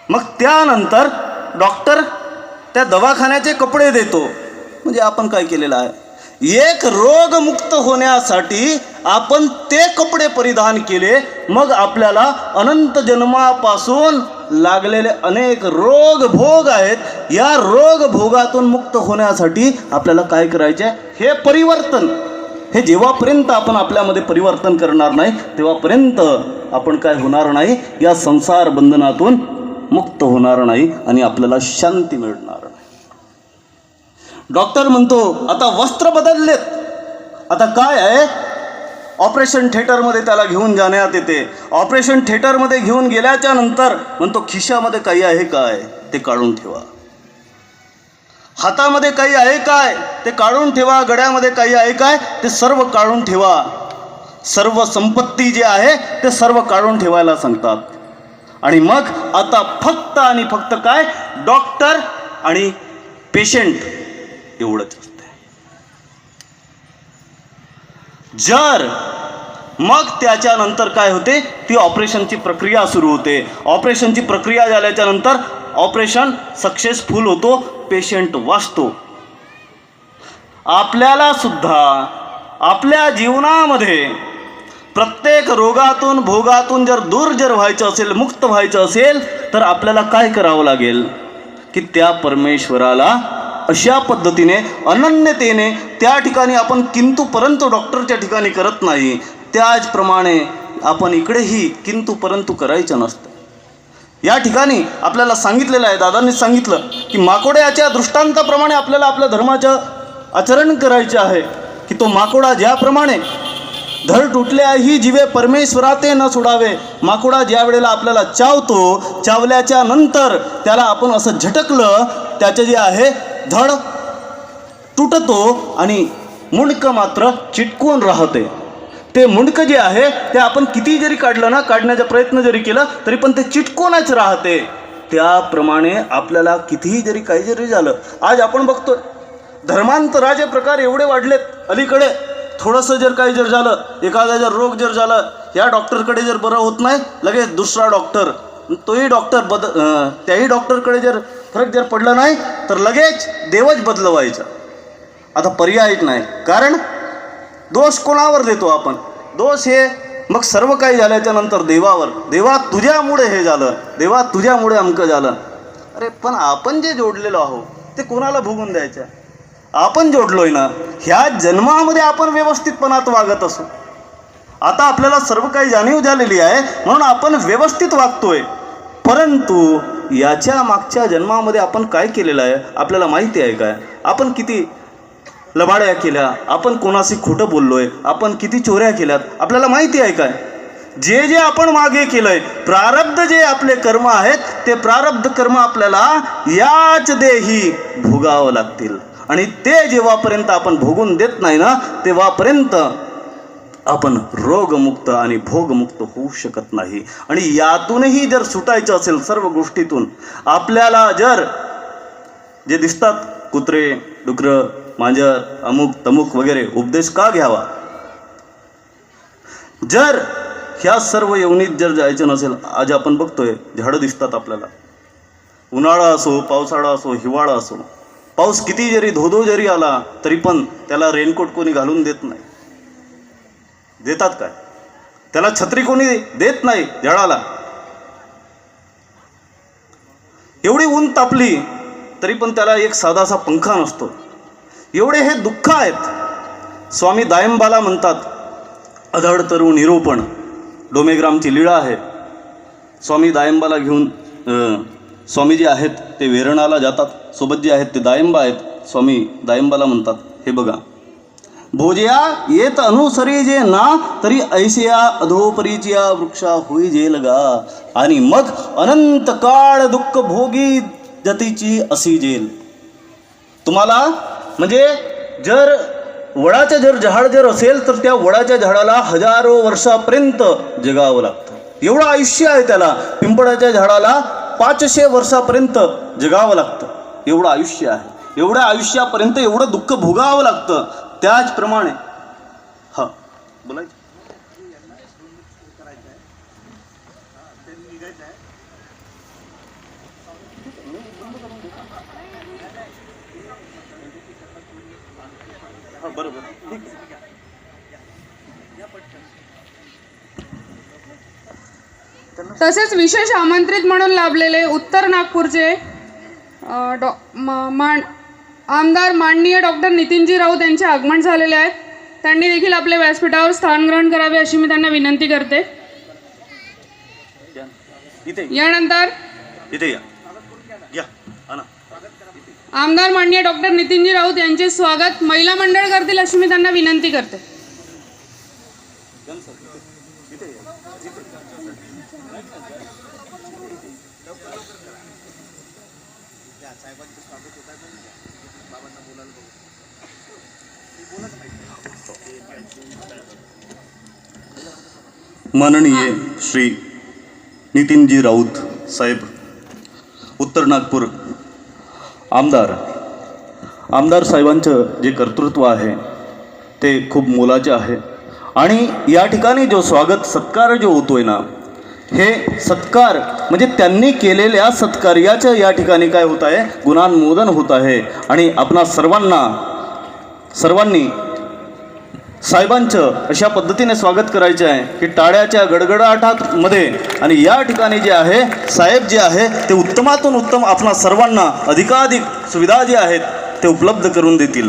मग त्यानंतर डॉक्टर त्या दवाखान्याचे कपडे देतो. म्हणजे आपण काय केलेलं आहे, एक रोगमुक्त होण्यासाठी आपण ते कपडे परिधान केले. मग आपल्याला अनंत जन्मापासून लागलेले अनेक रोग भोग आहेत, या रोग भोगातून मुक्त होण्यासाठी आपल्याला काय करायचे, हे परिवर्तन, हे जेव्हापर्यंत आपण आपल्यामध्ये परिवर्तन करणार नाही तेव्हापर्यंत आपण काय होणार नाही, या संसार बंधनातून मुक्त होणार नाही आणि आपल्याला शांती मिळणार नाही. डॉक्टर म्हणतो आता वस्त्र बदललेत, आता काय आहे, ऑपरेशन थिएटरमध्ये त्याला घेऊन जाण्यात येते. ऑपरेशन थिएटरमध्ये घेऊन गेल्याच्या नंतर म्हणतो खिशामध्ये काही आहे काय ते काढून ठेवा, हातामध्ये काही आहे काय ते काढून ठेवा, गळ्यामध्ये काही आहे काय ते सर्व काढून ठेवा, सर्व संपत्ती जे आहे ते सर्व काढून ठेवायला सांगतात. आणि मग आता फक्त आणि फक्त काय, डॉक्टर आणि पेशंट एवढंच असते. जर मग त्याच्यानंतर काय होते, ती ऑपरेशनची प्रक्रिया सुरू होते. ऑपरेशनची प्रक्रिया झाल्याच्या नंतर ऑपरेशन सक्सेसफुल होतो, पेशंट वाचतो. आपल्याला सुद्धा आपल्या जीवनामध्ये प्रत्येक रोगातून भोगातून जर व्हायचं असेल, मुक्त व्हायचं असेल, तर आपल्याला काय करावं लागेल की त्या परमेश्वराला अशा पद्धतीने अनन्यतेने त्या ठिकाणी आपण किंतु परंतु डॉक्टरच्या ठिकाणी करत नाही, त्याचप्रमाणे आपण इकडेही किंतु परंतु करायचं नसतं. या ठिकाणी आपल्याला सांगितलेलं आहे, दादांनी सांगितलं की माकोड्याच्या दृष्टांताप्रमाणे आपल्याला आपल्या धर्माचं आचरण करायचे आहे. की तो माकोडा ज्याप्रमाणे धड तुटल्याही जीवे परमेश्वरा ते न सोडावे, माकोडा ज्या वेळेला आपल्याला चावतो, चावल्याच्या नंतर त्याला आपण असं झटकलं, त्याचे जे आहे धड तुटतो आणि मुंडकं मात्र चिटकून राहते. ते मुंडकं जे आहे ते आपण किती जरी काढलं ना, काढण्याचा प्रयत्न जरी केला तरी पण ते चिटकूनच राहते. त्याप्रमाणे आपल्याला कितीही जरी काही जरी झालं, आज आपण बघतोय धर्मांतराचे प्रकार एवढे वाढलेत. अलीकडे थोडंसं जर काही जर झालं, एखादा जर रोग जर झाला, या डॉक्टरकडे जर बरं होत नाही, लगेच दुसरा डॉक्टर, तोही डॉक्टर त्याही डॉक्टरकडे जर फरक जर पडला नाही तर लगेच देवच बदलवायचा. आता पर्यायच नाही, कारण दोष कोणावर देतो आपण, दोष हे मग सर्व काही झाल्याच्या नंतर देवावर, देवा तुझ्यामुळे हे झालं, देवा तुझ्यामुळे अमकं झालं. अरे पण आपण जे जोडलेलो आहोत ते कोणाला भोगून द्यायचं, आपण जोडलोय ना, ह्या जन्मामध्ये आपण व्यवस्थितपणात वागत असू. आता आपल्याला सर्व काही जाणीव झालेली आहे म्हणून आपण व्यवस्थित वागतोय, परंतु याच्या मागच्या जन्मामध्ये आपण काय केलेलं आहे आपल्याला माहिती आहे काय, आपण किती लबाड्या केल्या, आपण कोणाशी खोटं बोललोय, आपण किती चोऱ्या केल्यात आपल्याला माहिती आहे काय. जे जे आपण मागे केलंय, प्रारब्ध जे आपले कर्म आहेत ते प्रारब्ध कर्म आपल्याला याच देही भोगावं लागतील. आणि ते जेव्हापर्यंत आपण भोगून देत नाही ना, तेव्हापर्यंत आपण रोगमुक्त आणि भोगमुक्त होऊ शकत नाही. आणि यातूनही जर सुटायचं असेल सर्व गोष्टीतून, आपल्याला जर जे दिसतात कुत्रे डुकरं मांजर अमुक तमुक वगैरे, उपदेश का घ्यावा. जर ह्या सर्व योनीत जर जायचं नसेल, आज आपण बघतोय झाडं दिसतात आपल्याला, उन्हाळा असो पावसाळा असो हिवाळा असो, पाऊस किती जरी धोधो जरी आला तरी पण त्याला रेनकोट कोणी घालून देत नाही. देतात काय, त्याला छत्री कोणी देत नाही झाडाला. एवढी ऊन तापली तरी पण त्याला एक साधासा पंखा नसतो. एवढे हे दुःख आहेत. स्वामी दायंबाला म्हणतात अधड तरू निरूपण, डोमेग्रामची लीळा आहे. स्वामी दायंबाला घेऊन स्वामी जे आहेत ते वेरणाला जातात, सोबत जे आहेत ते दायंबा आहेत. स्वामी दायंबाला म्हणतात हे बघा, भोजया येत अनुसरी जे ना तरी ऐशिया अधोपरीचिया वृक्षा होई जेल गा, आणि मग अनंत काळ दुःख भोगी जतीची असी जेल. तुम्हाला म्हणजे जर वडाचं जर झाड जर असेल तर त्या वडाच्या झाडाला हजारो वर्षापर्यंत जगावं लागतं, एवढं आयुष्य आहे त्याला. पिंपळाच्या झाडाला 500 वर्षापर्यंत जगावं लागतं, एवढं आयुष्य आहे. एवढ्या आयुष्यापर्यंत एवढं दुःख भोगावं लागतं. त्याचप्रमाणे हां बोलायचं तसेच विशेष आमंत्रित म्हणून लाभलेले उत्तर नागपूरचे आमदार माननीय डॉक्टर नितीनजी राऊत यांचे आगमन झालेले आहे. त्यांनी देखील आपल्या व्यासपीठावर स्थान ग्रहण करावे अशी मी त्यांना विनंती करते. यानंतर आमदार माननीय डॉक्टर नितीनजी राऊत यांचे स्वागत महिला मंडळ करतील अशी मी त्यांना विनंती करते. माननीय श्री नितीनजी राऊत साहेब, उत्तर नागपूर आमदार साहेबांचं जे कर्तृत्व आहे ते खूप मोलाचे आहे. आणि या ठिकाणी जो स्वागत सत्कार जो होतोय ना, हे सत्कार म्हणजे त्यांनी केलेल्या सत्कार्याचं या ठिकाणी काय होत आहे, गुणानुमोदन होत आहे. आणि आपणा सर्वांनी साहेबांचं अशा पद्धतीने स्वागत करायचे आहे की टाळ्याच्या गडगडाटामध्ये. आणि या ठिकाणी जे आहे साहेब जे आहे ते उत्तमातून उत्तम आपणा सर्वांना अधिकाधिक सुविधा जे आहेत ते उपलब्ध करून देतील.